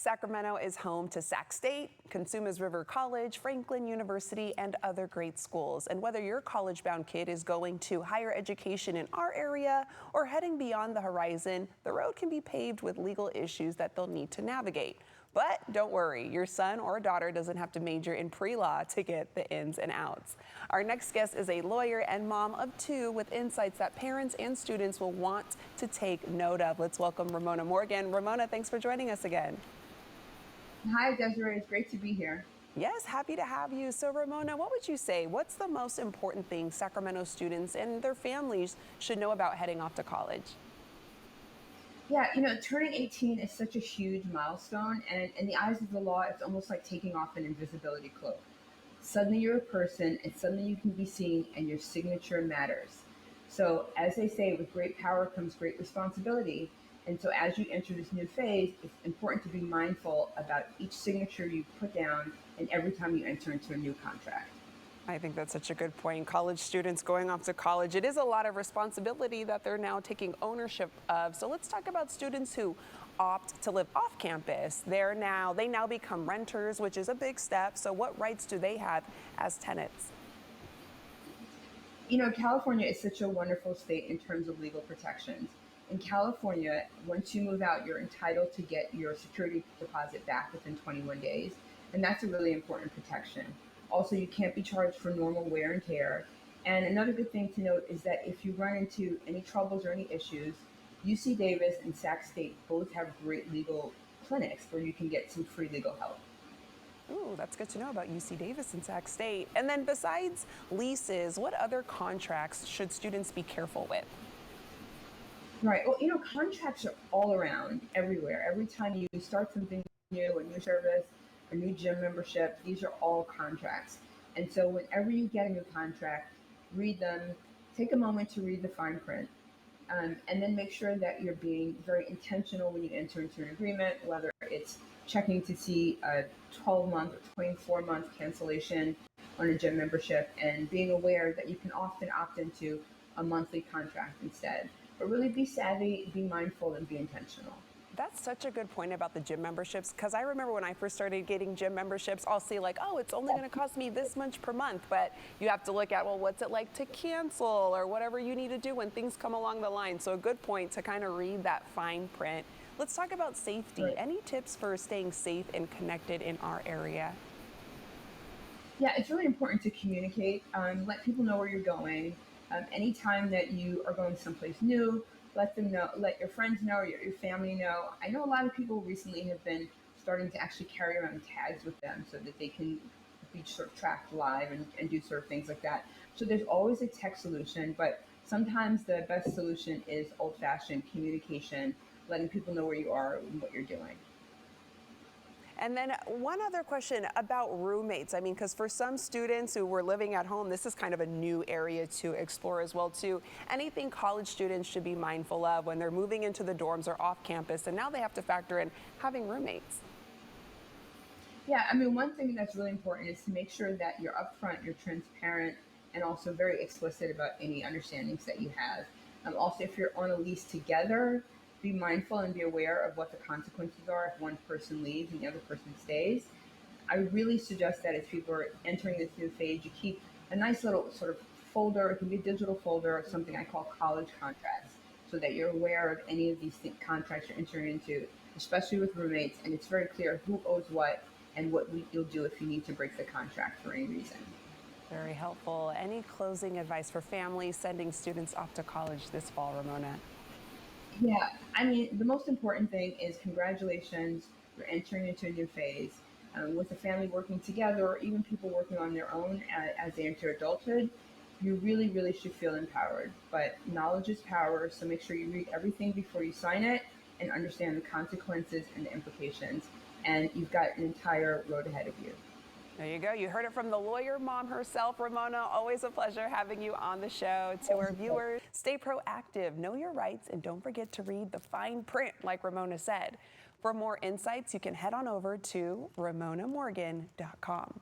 Sacramento is home to Sac State, Cosumnes River College, Franklin University, and other great schools. And whether your college-bound kid is going to higher education in our area or heading beyond the horizon, the road can be paved with legal issues that they'll need to navigate. But don't worry, your son or daughter doesn't have to major in pre-law to get the ins and outs. Our next guest is a lawyer and mom of two with insights that parents and students will want to take note of. Let's welcome Ramona Morgan. Ramona, thanks for joining us again. Hi, Desiree. It's great to be here. Yes, happy to have you. So Ramona, what would you say? What's the most important thing Sacramento students and their families should know about heading off to college? Yeah, turning 18 is such a huge milestone, and in the eyes of the law, it's almost like taking off an invisibility cloak. Suddenly you're a person, and suddenly you can be seen, and your signature matters. So, as they say, with great power comes great responsibility. And so, as you enter this new phase, it's important to be mindful about each signature you put down and every time you enter into a new contract. I think that's such a good point. College students going off to college, it is a lot of responsibility that they're now taking ownership of. So let's talk about students who opt to live off campus. They now become renters, which is a big step. So what rights do they have as tenants? California is such a wonderful state in terms of legal protections. In California, once you move out, you're entitled to get your security deposit back within 21 days, and that's a really important protection. Also, you can't be charged for normal wear and tear. And another good thing to note is that if you run into any troubles or any issues, UC Davis and Sac State both have great legal clinics where you can get some free legal help. Ooh, that's good to know about UC Davis and Sac State. And then besides leases, what other contracts should students be careful with? Right. Well, contracts are all around, everywhere. Every time you start something new, a new service, a new gym membership, these are all contracts. And so whenever you get a new contract, read them, take a moment to read the fine print, and then make sure that you're being very intentional when you enter into an agreement, whether it's checking to see a 12-month or 24-month cancellation on a gym membership and being aware that you can often opt into a monthly contract instead. But really be savvy, be mindful, and be intentional. That's such a good point about the gym memberships, because I remember when I first started getting gym memberships, I'll see like, oh, it's only going to cost me this much per month. But you have to look at, well, what's it like to cancel or whatever you need to do when things come along the line. So a good point to kind of read that fine print. Let's talk about safety. Right. Any tips for staying safe and connected in our area? Yeah, it's really important to communicate, let people know where you're going. Anytime that you are going someplace new, let them know, let your friends know, your family know. I know a lot of people recently have been starting to actually carry around tags with them so that they can be sort of tracked live and do sort of things like that. So there's always a tech solution, but sometimes the best solution is old-fashioned communication, letting people know where you are and what you're doing. And then one other question about roommates. I mean, because for some students who were living at home, this is kind of a new area to explore as well too. Anything college students should be mindful of when they're moving into the dorms or off campus, and now they have to factor in having roommates. Yeah, I mean, one thing that's really important is to make sure that you're upfront, you're transparent, and also very explicit about any understandings that you have. Also, if you're on a lease together, be mindful and be aware of what the consequences are if one person leaves and the other person stays. I really suggest that as people are entering this new phase, you keep a nice little sort of folder. It can be a digital folder or something I call college contracts, so that you're aware of any of these contracts you're entering into, especially with roommates, and it's very clear who owes what and what you'll do if you need to break the contract for any reason. Very helpful. Any closing advice for families sending students off to college this fall, Ramona? Yeah, I mean, the most important thing is congratulations, you're entering into a new phase. With the family working together, or even people working on their own as they enter adulthood, you really, really should feel empowered. But knowledge is power, so make sure you read everything before you sign it and understand the consequences and the implications. And you've got an entire road ahead of you. There you go. You heard it from the lawyer mom herself, Ramona. Always a pleasure having you on the show. To our viewers, stay proactive, know your rights, and don't forget to read the fine print, like Ramona said. For more insights, you can head on over to ramonamorgan.com.